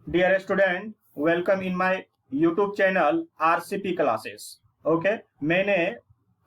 Dear student, welcome in my YouTube channel RCP classes. Okay मैंने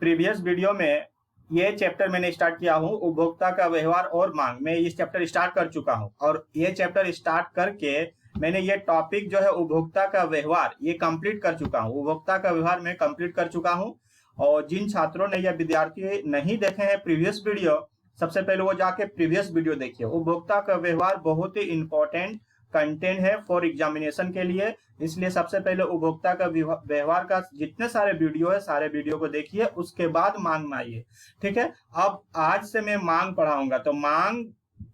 previous video में ये chapter मैंने start किया हूँ उपभोक्ता का व्यवहार और मांग। मैं ये चैप्टर स्टार्ट कर चुका हूँ और ये चैप्टर स्टार्ट करके मैंने ये टॉपिक जो है उपभोक्ता का व्यवहार ये कंप्लीट कर चुका हूँ। उपभोक्ता का व्यवहार मैं कंप्लीट कर चुका हूँ और जिन छात्रों ने या विद्यार्थी नहीं देखे हैं प्रीवियस वीडियो, सबसे पहले वो जाके प्रीवियस वीडियो देखिए। उपभोक्ता का व्यवहार बहुत ही इंपॉर्टेंट कंटेंट है फॉर एग्जामिनेशन के लिए, इसलिए सबसे पहले उपभोक्ता का व्यवहार का जितने सारे वीडियो है सारे वीडियो को देखिए, उसके बाद मांग में आइए। ठीक है, अब आज से मैं मांग पढ़ाऊंगा तो मांग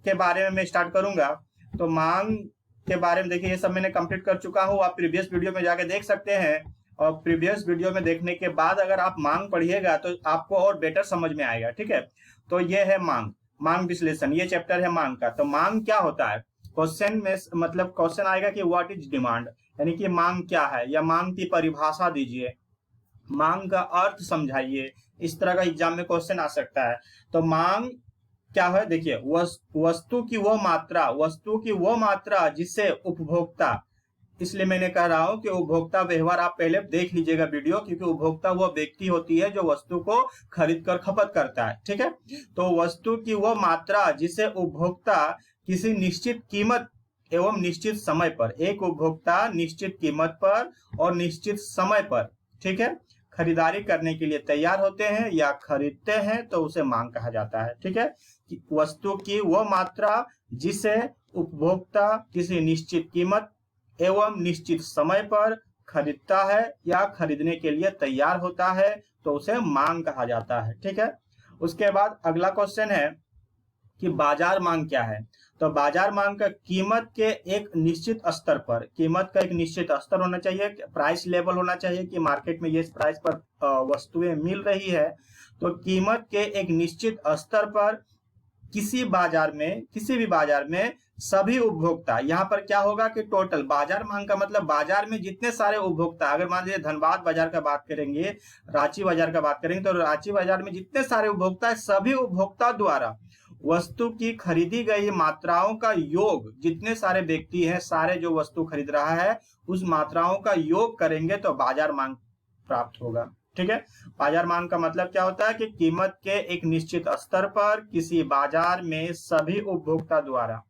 के बारे में मैं स्टार्ट करूंगा। तो मांग के बारे में देखिए, ये सब मैंने कंप्लीट कर चुका हूँ, आप प्रीवियस वीडियो में जाके देख सकते हैं। और प्रीवियस वीडियो में देखने के बाद अगर आप मांग पढ़िएगा तो आपको और बेटर समझ में आएगा। ठीक है, तो ये है मांग विश्लेषण, ये चैप्टर है मांग का। तो मांग क्या होता है, क्वेश्चन में मतलब क्वेश्चन आएगा कि व्हाट इज डिमांड, यानी कि मांग क्या है, या मांग की परिभाषा दीजिए, मांग का अर्थ समझाइए। इस तरह का एग्जाम में क्वेश्चन आ सकता है। तो मांग क्या है, देखिए वस्तु की वो मात्रा जिससे उपभोक्ता, इसलिए मैंने कह रहा हूं कि उपभोक्ता व्यवहार आप पहले देख लीजिएगा वीडियो, क्योंकि उपभोक्ता वो व्यक्ति होती है जो वस्तु को खरीद कर खपत करता है। ठीक है, तो वस्तु की वो मात्रा जिसे उपभोक्ता किसी निश्चित कीमत एवं निश्चित समय पर, एक उपभोक्ता निश्चित कीमत पर और निश्चित समय पर, ठीक है, खरीदारी करने के लिए तैयार होते हैं या खरीदते हैं तो उसे मांग कहा जाता है। ठीक है, वस्तु की वो मात्रा जिसे उपभोक्ता किसी निश्चित कीमत एवं निश्चित समय पर खरीदता है या खरीदने के लिए तैयार होता है तो उसे मांग कहा जाता है। ठीक है, उसके बाद अगला क्वेश्चन है कि बाजार मांग क्या है। तो बाजार मांग का कीमत के एक निश्चित स्तर पर, कीमत का एक निश्चित स्तर होना चाहिए, प्राइस लेवल होना चाहिए कि मार्केट में ये प्राइस पर वस्तुएं मिल रही है। तो कीमत के एक निश्चित स्तर पर किसी भी बाजार में सभी उपभोक्ता, यहाँ पर क्या होगा कि टोटल बाजार मांग का मतलब बाजार में जितने सारे उपभोक्ता, अगर मान लीजिए धनबाद बाजार का बात करेंगे, रांची बाजार का बात करेंगे, तो रांची बाजार में जितने सारे उपभोक्ता है सभी उपभोक्ता द्वारा वस्तु की खरीदी गई मात्राओं का योग, जितने सारे व्यक्ति हैं सारे जो वस्तु खरीद रहा है उस मात्राओं का योग करेंगे तो बाजार मांग प्राप्त होगा। ठीक है, बाजार मांग का मतलब क्या होता है कि कीमत के एक निश्चित स्तर पर किसी बाजार में सभी उपभोक्ता द्वारा,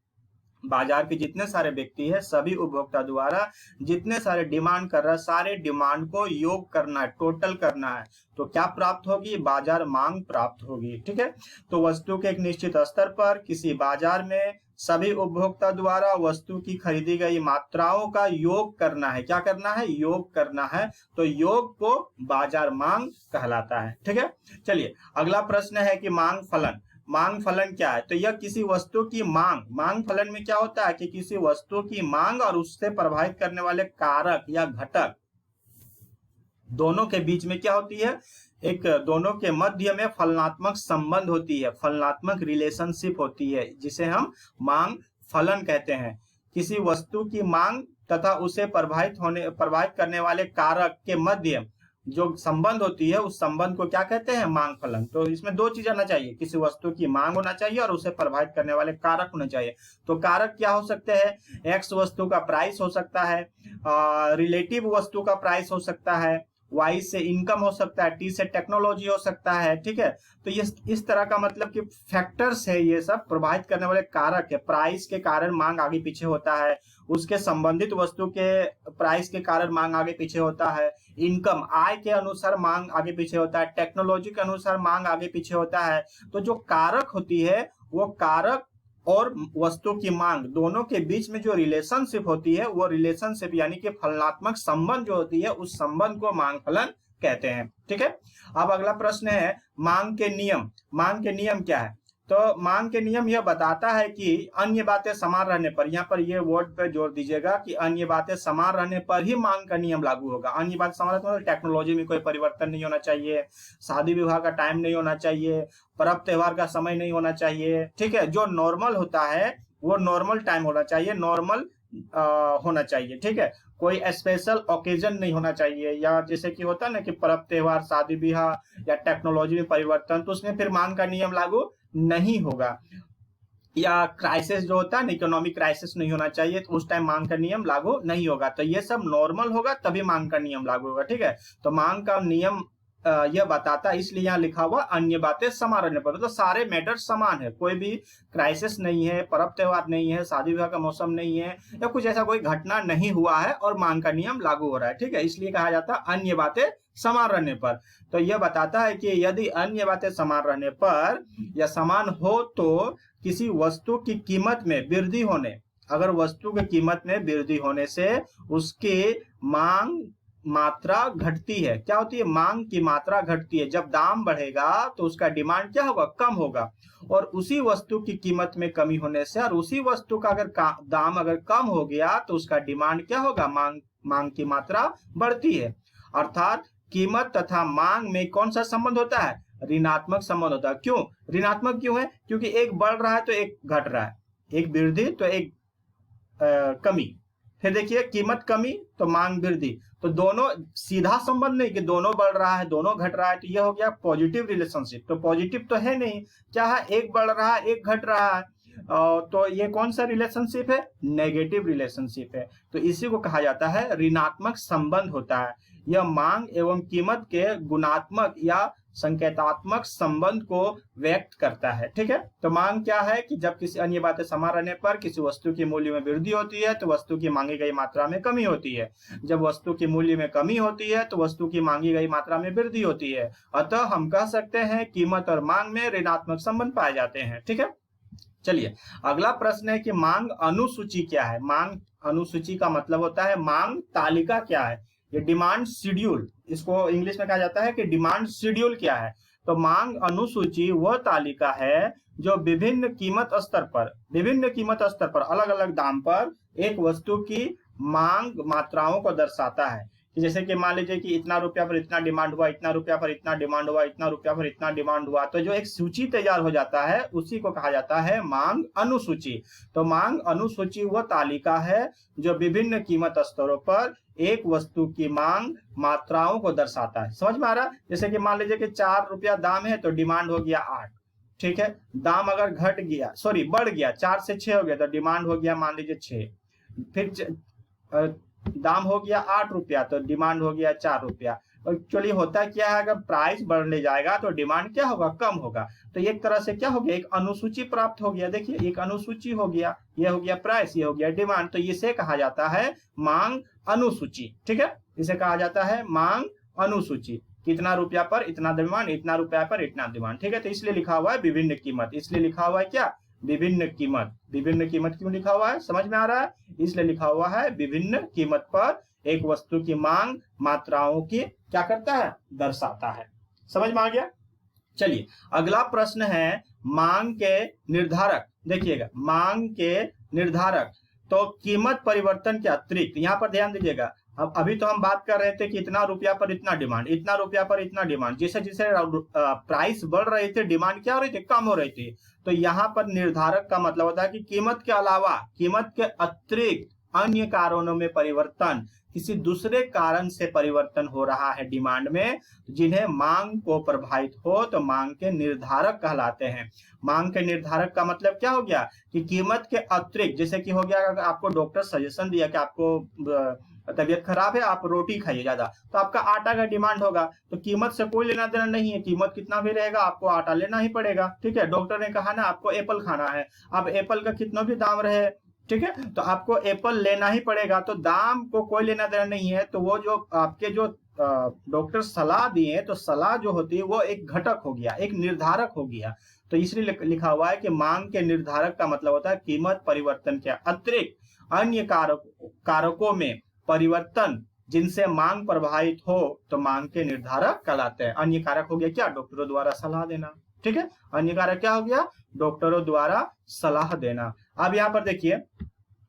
बाजार के जितने सारे व्यक्ति है सभी उपभोक्ता द्वारा जितने सारे डिमांड कर रहा है सारे डिमांड को योग करना है, टोटल करना है, तो क्या प्राप्त होगी, बाजार मांग प्राप्त होगी। ठीक है, तो वस्तु के एक निश्चित स्तर पर किसी बाजार में सभी उपभोक्ता द्वारा वस्तु की खरीदी गई मात्राओं का योग करना है। क्या करना है, योग करना है, तो योग को बाजार मांग कहलाता है। ठीक है, चलिए अगला प्रश्न है कि मांग फलन। मांग फलन क्या है, तो यह किसी वस्तु की मांग फलन में क्या होता है कि किसी वस्तु की मांग और उससे प्रभावित करने वाले कारक या घटक दोनों के बीच में क्या होती है, एक दोनों के मध्य में फलनात्मक संबंध होती है, फलनात्मक रिलेशनशिप होती है, जिसे हम मांग फलन कहते हैं। किसी वस्तु की मांग तथा उसे प्रभावित करने वाले कारक के मध्य जो संबंध होती है उस संबंध को क्या कहते हैं, मांग फलन। तो इसमें दो चीज आना चाहिए, किसी वस्तु की मांग होना चाहिए और उसे प्रभावित करने वाले कारक होने चाहिए। तो कारक क्या हो सकते हैं, एक्स वस्तु का प्राइस हो सकता है, रिलेटिव वस्तु का प्राइस हो सकता है, वाई से इनकम हो सकता है, टी से टेक्नोलॉजी हो सकता है। ठीक है, तो ये इस तरह का मतलब कि फैक्टर्स है, ये सब प्रभावित करने वाले कारक है। प्राइस के कारण मांग आगे पीछे होता है, उसके संबंधित वस्तु के प्राइस के कारण मांग आगे पीछे होता है, इनकम आय के अनुसार मांग आगे पीछे होता है, टेक्नोलॉजी के अनुसार मांग आगे पीछे होता है। तो जो कारक होती है वो कारक और वस्तु की मांग दोनों के बीच में जो रिलेशनशिप होती है वो रिलेशनशिप यानी कि फलनात्मक संबंध जो होती है उस संबंध को मांग फलन कहते हैं। ठीक है, अब अगला प्रश्न है मांग के नियम। मांग के नियम क्या है, तो मांग के नियम यह बताता है कि अन्य बातें समान रहने पर, यहाँ पर ये वर्ड पे जोर दीजिएगा कि अन्य बातें समान रहने पर ही मांग का नियम लागू होगा। अन्य बातें समान रहने पर टेक्नोलॉजी में कोई परिवर्तन नहीं होना चाहिए, शादी विवाह का टाइम नहीं होना चाहिए, पर्व त्योहार का समय नहीं होना चाहिए। ठीक है, जो नॉर्मल होता है वो नॉर्मल टाइम होना चाहिए, नॉर्मल होना चाहिए। ठीक है, कोई स्पेशल ओकेजन नहीं होना चाहिए, या जैसे कि होता है ना कि पर्व त्योहार, शादी विवाह या टेक्नोलॉजी में परिवर्तन, तो उसमें फिर मांग का नियम लागू नहीं होगा। या क्राइसिस जो होता है ना, इकोनॉमिक क्राइसिस नहीं होना चाहिए, तो उस टाइम मांग का नियम लागू नहीं होगा। तो ये सब नॉर्मल होगा तभी मांग का नियम लागू होगा, ठीक है। तो मांग का नियम यह बताता है, इसलिए यहाँ लिखा हुआ अन्य बातें समान रहने पर, मतलब सारे मैटर समान है, कोई भी क्राइसिस नहीं है, पर्व त्योहार नहीं है, शादी विवाह का मौसम नहीं है, या कुछ ऐसा कोई घटना नहीं हुआ है और मांग का नियम लागू हो रहा है, ठीक है। इसलिए कहा जाता है अन्य बातें समान रहने पर। तो यह बताता है कि यदि अन्य बातें समान रहने पर या समान हो तो किसी वस्तु की कीमत में वृद्धि होने, अगर वस्तु की कीमत में वृद्धि होने से उसकी मांग मात्रा घटती है। क्या होती है? मांग की मात्रा घटती है। जब दाम बढ़ेगा तो उसका डिमांड क्या होगा? कम होगा। और उसी वस्तु की कीमत में कमी होने से और उसी वस्तु का अगर दाम अगर कम हो गया तो उसका डिमांड क्या होगा? मांग की मात्रा बढ़ती है। अर्थात कीमत तथा मांग में कौन सा संबंध होता है? ऋणात्मक संबंध होता है। क्यों ऋणात्मक क्यों है? क्योंकि एक बढ़ रहा है तो एक घट रहा है, एक वृद्धि तो एक कमी। फिर देखिए कीमत कमी तो मांग वृद्धि, तो दोनों सीधा संबंध नहीं कि दोनों बढ़ रहा है दोनों घट रहा है, तो ये हो गया पॉजिटिव रिलेशनशिप। तो पॉजिटिव तो है नहीं, क्या है? एक बढ़ रहा है एक घट रहा है, तो ये कौन सा रिलेशनशिप है? नेगेटिव रिलेशनशिप है। तो इसी को कहा जाता है ऋणात्मक संबंध होता है। यह मांग एवं कीमत के गुणात्मक या संकेतात्मक संबंध को व्यक्त करता है, ठीक है। तो मांग क्या है कि जब किसी अन्य बातें समान रहने पर किसी वस्तु के मूल्य में वृद्धि होती है तो वस्तु की मांगी गई मात्रा में कमी होती है। जब वस्तु के मूल्य में कमी होती है तो वस्तु की मांगी गई मात्रा में वृद्धि होती है। अतः हम कह सकते हैं कीमत और मांग में ऋणात्मक संबंध पाए जाते हैं, ठीक है। चलिए अगला प्रश्न है कि मांग अनुसूची क्या है? मांग अनुसूची का मतलब होता है मांग तालिका क्या है? ये डिमांड शेड्यूल, इसको इंग्लिश में कहा जाता है कि डिमांड शेड्यूल क्या है? तो मांग अनुसूची वह तालिका है जो विभिन्न कीमत स्तर पर अलग अलग दाम पर एक वस्तु की मांग मात्राओं को दर्शाता है। कि जैसे कि मान लीजिए कि इतना रुपया पर इतना डिमांड हुआ, इतना रुपया पर इतना डिमांड हुआ, इतना रुपया पर इतना डिमांड हुआ, तो जो एक सूची तैयार हो जाता है उसी को कहा जाता है मांग अनुसूची। तो मांग अनुसूची वह तालिका है जो विभिन्न कीमत स्तरों पर एक वस्तु की मांग मात्राओं को दर्शाता है। समझ में आ रहा है? जैसे कि मान लीजिए कि 4 रुपया दाम है तो डिमांड हो गया 8, ठीक है। दाम अगर बढ़ गया 4 से 6 हो गया तो डिमांड हो गया मान लीजिए 6। फिर दाम हो गया 8 रुपया तो डिमांड हो गया 4 रुपया। एक्चुअली होता क्या है, अगर प्राइस बढ़ने जाएगा तो डिमांड क्या होगा? कम होगा। तो एक तरह से क्या हो गया? एक अनुसूची प्राप्त हो गया। देखिए एक अनुसूची हो गया, ये हो गया प्राइस, ये हो गया डिमांड, तो इसे कहा जाता है मांग अनुसूची, ठीक है। इसे कहा जाता है मांग अनुसूची। कितना रुपया पर इतना डिमांड, इतना रुपया पर इतना डिमांड, ठीक है। तो इसलिए लिखा हुआ है विभिन्न कीमत, इसलिए लिखा हुआ है क्या? विभिन्न कीमत। विभिन्न कीमत क्यों लिखा हुआ है? समझ में आ रहा है? इसलिए लिखा हुआ है विभिन्न कीमत पर एक वस्तु की मांग मात्राओं की क्या करता है? दर्शाता है। समझ में आ गया? चलिए अगला प्रश्न है मांग के निर्धारक। देखिएगा मांग के निर्धारक, तो कीमत परिवर्तन के अतिरिक्त, यहाँ पर ध्यान दीजिएगा, अब अभी तो हम बात कर रहे थे कि इतना रुपया पर इतना डिमांड, इतना रुपया पर इतना डिमांड, जैसे जैसे प्राइस बढ़ रही थी डिमांड क्या हो रही थी? कम हो रही थी। तो यहाँ पर निर्धारक का मतलब होता है कि कीमत के अलावा, कीमत के अतिरिक्त अन्य कारणों में परिवर्तन, किसी दूसरे कारण से परिवर्तन हो रहा है डिमांड में, जिन्हें मांग को प्रभावित हो तो मांग के निर्धारक कहलाते हैं। मांग के निर्धारक का मतलब क्या हो गया? कि कीमत के अतिरिक्त, जैसे कि हो गया अगर आपको डॉक्टर सजेशन दिया कि आपको तबीयत खराब है आप रोटी खाइए ज्यादा, तो आपका आटा का डिमांड होगा, तो कीमत से कोई लेना देना नहीं है, कीमत कितना भी रहेगा आपको आटा लेना ही पड़ेगा, ठीक है। डॉक्टर ने कहा ना आपको एप्पल खाना है, अब एप्पल का कितना भी दाम रहे, ठीक है, तो आपको एप्पल लेना ही पड़ेगा। तो दाम को कोई लेना देना नहीं है, तो वो जो आपके जो डॉक्टर सलाह दिए, तो सलाह जो होती है वो एक घटक हो गया, एक निर्धारक हो गया। तो इसलिए लिखा हुआ है कि मांग के निर्धारक का मतलब होता है कीमत परिवर्तन के अतिरिक्त अन्य कारकों में परिवर्तन जिनसे मांग प्रभावित हो तो मांग के निर्धारक कहलाते हैं। अन्य कारक हो गया क्या? डॉक्टरों द्वारा सलाह देना, ठीक है। अन्य कारक क्या हो गया? डॉक्टरों द्वारा सलाह देना। अब यहाँ पर देखिए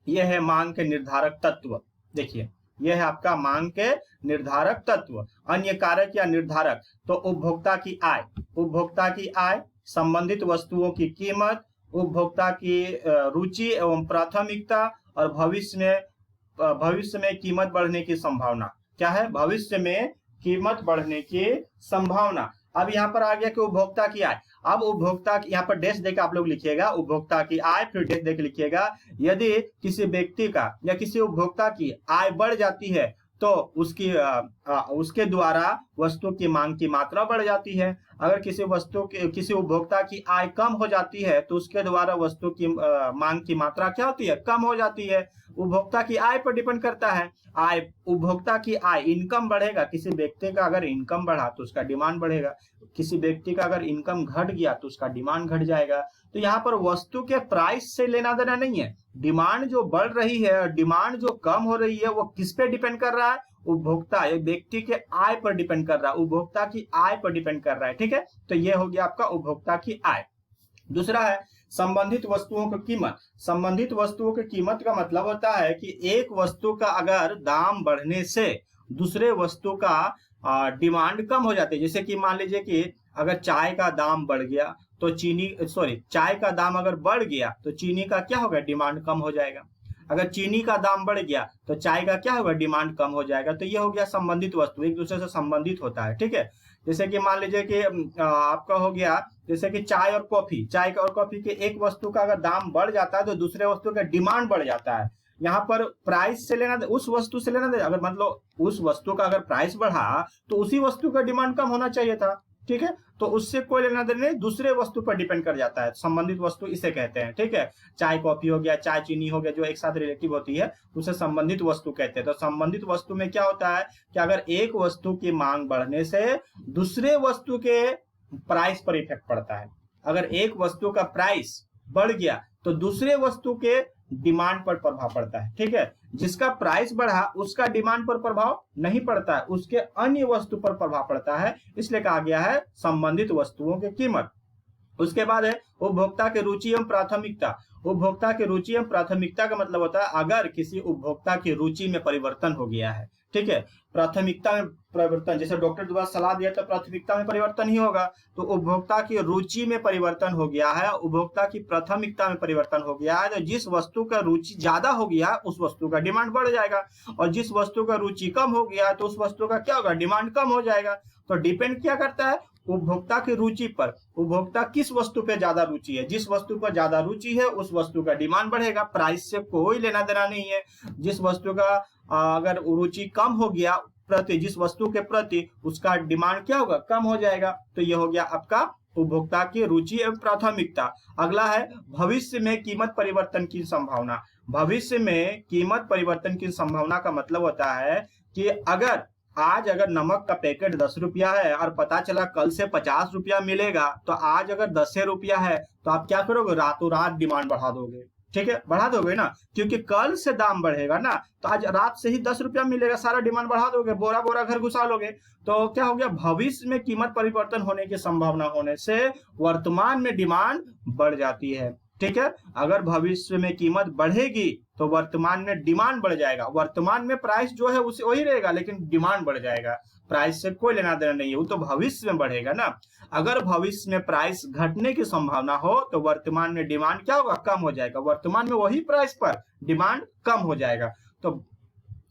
यह है मांग के निर्धारक तत्व। देखिए यह है आपका मांग के निर्धारक तत्व। अन्य कारक या निर्धारक, तो उपभोक्ता की आय, उपभोक्ता की आय, संबंधित वस्तुओं की कीमत, उपभोक्ता की रुचि एवं प्राथमिकता, और भविष्य में कीमत बढ़ने की संभावना। क्या है? भविष्य में कीमत बढ़ने की संभावना। अब यहाँ पर आ गया कि उपभोक्ता की आय। अब उपभोक्ता यहाँ पर डैश देकर आप लोग लिखिएगा उपभोक्ता की आय, फिर डैश देकर लिखिएगा यदि किसी व्यक्ति का या किसी उपभोक्ता की आय बढ़ जाती है तो उसके द्वारा वस्तु की मांग की मात्रा बढ़ जाती है। अगर किसी उपभोक्ता की आय कम हो जाती है तो उसके द्वारा वस्तु की मांग की मात्रा क्या होती है, कम हो जाती है। उपभोक्ता की आय पर डिपेंड करता है। आय, उपभोक्ता की आय, इनकम बढ़ेगा, किसी व्यक्ति का अगर इनकम बढ़ा तो उसका डिमांड बढ़ेगा, किसी व्यक्ति का अगर इनकम घट गया तो उसका डिमांड घट जाएगा। तो यहाँ पर वस्तु के प्राइस से लेना देना नहीं है। डिमांड जो बढ़ रही है और डिमांड जो कम हो रही है वो किस पे डिपेंड कर रहा है, उपभोक्ता, एक व्यक्ति के आय पर डिपेंड कर रहा है, उपभोक्ता की आय पर डिपेंड कर रहा है। ठीक है, तो ये हो गया आपका उपभोक्ता की आय। दूसरा है संबंधित वस्तुओं की कीमत। संबंधित वस्तुओं की कीमत का मतलब होता है कि एक वस्तु का अगर दाम बढ़ने से दूसरे वस्तु का डिमांड कम हो जाती है। जैसे कि मान लीजिए कि अगर चाय का दाम बढ़ गया तो चाय का दाम अगर बढ़ गया तो चीनी का क्या होगा, डिमांड कम हो जाएगा। अगर चीनी का दाम बढ़ गया तो चाय का क्या होगा, डिमांड कम हो जाएगा। तो ये हो गया संबंधित वस्तु, एक दूसरे से संबंधित होता है। ठीक है, जैसे कि मान लीजिए कि आपका हो गया जैसे कि चाय और कॉफी के एक वस्तु का अगर दाम बढ़ जाता है तो दूसरे वस्तु का डिमांड बढ़ जाता है। यहाँ पर प्राइस से लेना, उस वस्तु से लेना, अगर मतलब उस वस्तु का अगर प्राइस बढ़ा तो उसी वस्तु का डिमांड कम होना चाहिए था। ठीक है, तो उससे कोई लेना देना नहीं, दूसरे वस्तु पर डिपेंड कर जाता है। संबंधित वस्तु इसे कहते हैं। ठीक है, चाय कॉफी हो गया, चाय चीनी हो गया, जो एक साथ रिलेटिव होती है उसे संबंधित वस्तु कहते हैं। तो संबंधित वस्तु में क्या होता है कि अगर एक वस्तु की मांग बढ़ने से दूसरे वस्तु के प्राइस पर इफेक्ट पड़ता है। अगर एक वस्तु का प्राइस बढ़ गया तो दूसरे वस्तु के डिमांड पर प्रभाव पड़ता है। ठीक है, जिसका प्राइस बढ़ा उसका डिमांड पर प्रभाव नहीं पड़ता है, उसके अन्य वस्तु पर प्रभाव पड़ता है, इसलिए कहा गया है संबंधित वस्तुओं की कीमत। उसके बाद है उपभोक्ता की रुचि एवं प्राथमिकता। उपभोक्ता की रुचि एवं प्राथमिकता का मतलब होता है अगर किसी उपभोक्ता की रुचि में परिवर्तन हो गया है। ठीक है, प्राथमिकता में परिवर्तन, जैसे डॉक्टर द्वारा सलाह दिया तो प्राथमिकता में परिवर्तन ही होगा। तो उपभोक्ता की रुचि में परिवर्तन हो गया है, उपभोक्ता की प्राथमिकता में परिवर्तन हो गया है। तो जिस वस्तु का रुचि ज्यादा हो गया उस वस्तु का डिमांड बढ़ जाएगा, और जिस वस्तु का रुचि कम हो गया तो उस वस्तु का क्या होगा, डिमांड कम हो जाएगा। तो डिपेंड क्या करता है, उपभोक्ता की रुचि पर। उपभोक्ता किस वस्तु पे ज्यादा रुचि है, जिस वस्तु पर ज्यादा रुचि है उस वस्तु का डिमांड बढ़ेगा। प्राइस से कोई लेना देना नहीं है। जिस वस्तु का अगर रुचि कम हो गया जिस वस्तु के प्रति, उसका डिमांड क्या होगा, कम हो जाएगा। तो ये हो गया आपका उपभोक्ता की रुचि एवं प्राथमिकता। अगला है भविष्य में कीमत परिवर्तन की संभावना। भविष्य में कीमत परिवर्तन की संभावना का मतलब होता है कि अगर नमक का पैकेट 10 रुपया है और पता चला कल से 50 रुपया मिलेगा, तो आज अगर 10 रुपया है तो आप क्या करोगे, रातों रात डिमांड बढ़ा दोगे। ठीक है, बढ़ा दोगे ना, क्योंकि कल से दाम बढ़ेगा ना, तो आज रात से ही 10 रुपया मिलेगा, सारा डिमांड बढ़ा दोगे, बोरा बोरा घर घुसा लोगे। तो क्या हो गया, भविष्य में कीमत परिवर्तन होने की संभावना होने से वर्तमान में डिमांड बढ़ जाती है। ठीक है, अगर भविष्य में कीमत बढ़ेगी तो वर्तमान में डिमांड बढ़ जाएगा। वर्तमान में प्राइस जो है उसे वही रहेगा लेकिन डिमांड बढ़ जाएगा। प्राइस से कोई लेना देना नहीं है, वो तो भविष्य में बढ़ेगा ना। अगर भविष्य में प्राइस घटने की संभावना हो तो वर्तमान में डिमांड क्या होगा, कम हो जाएगा। वर्तमान में वही प्राइस पर डिमांड कम हो जाएगा। तो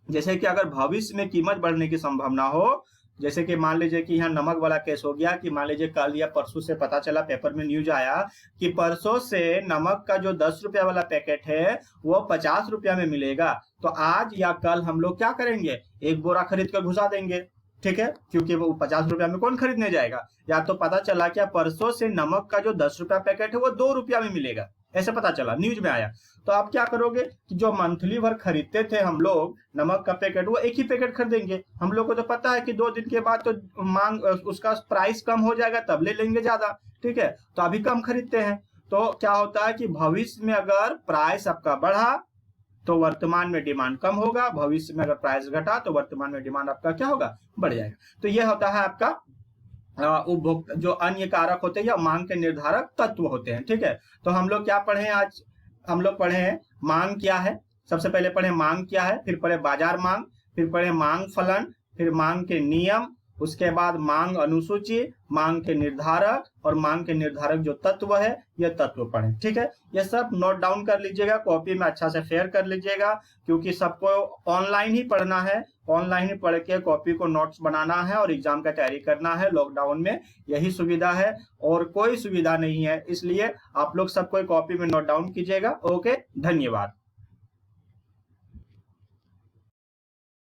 जैसे कि अगर भविष्य में कीमत बढ़ने की संभावना हो, जैसे कि मान लीजिए कि यहाँ नमक वाला केस हो गया कि मान लीजिए कल या परसों से पता चला, पेपर में न्यूज आया कि परसों से नमक का जो 10 रुपया वाला पैकेट है वो 50 रुपया में मिलेगा। तो आज या कल हम लोग क्या करेंगे, एक बोरा खरीद कर घुसा देंगे। ठीक है, क्योंकि वो 50 रुपया में कौन खरीदने जाएगा। या तो पता चला क्या परसों से नमक का जो 10 रुपया पैकेट है वो 2 रुपया में मिलेगा, ऐसे पता चला, न्यूज में आया। तो आप क्या करोगे कि जो मंथली भर खरीदते थे हम लोग नमक का पैकेट, वो एक ही पैकेट खरीदेंगे। हम लोग को तो पता है कि 2 दिन के बाद तो मांग उसका प्राइस कम हो जाएगा, तब ले लेंगे ज्यादा। ठीक है, तो अभी कम खरीदते हैं। तो क्या होता है कि भविष्य में अगर प्राइस आपका बढ़ा तो वर्तमान में डिमांड कम होगा, भविष्य में अगर प्राइस घटा तो वर्तमान में डिमांड आपका क्या होगा, बढ़ जाएगा। तो यह होता है आपका उपभोक्ता, जो अन्य कारक होते हैं या मांग के निर्धारक तत्व होते हैं। ठीक है, तो हम लोग क्या पढ़े आज, हम लोग पढ़े हैं मांग क्या है। सबसे पहले पढ़े मांग क्या है, फिर पढ़े बाजार मांग, फिर पढ़े मांग फलन, फिर मांग के नियम, उसके बाद मांग अनुसूची, मांग के निर्धारक और मांग के निर्धारक जो तत्व है ये तत्व पढ़ें। ठीक है, ये सब नोट डाउन कर लीजिएगा, कॉपी में अच्छा से शेयर कर लीजिएगा, क्योंकि सबको ऑनलाइन ही पढ़ना है, ऑनलाइन ही पढ़ के कॉपी को नोट्स बनाना है और एग्जाम का तैयारी करना है। लॉकडाउन में यही सुविधा है और कोई सुविधा नहीं है, इसलिए आप लोग सब कोई कॉपी में नोट डाउन कीजिएगा। ओके, धन्यवाद।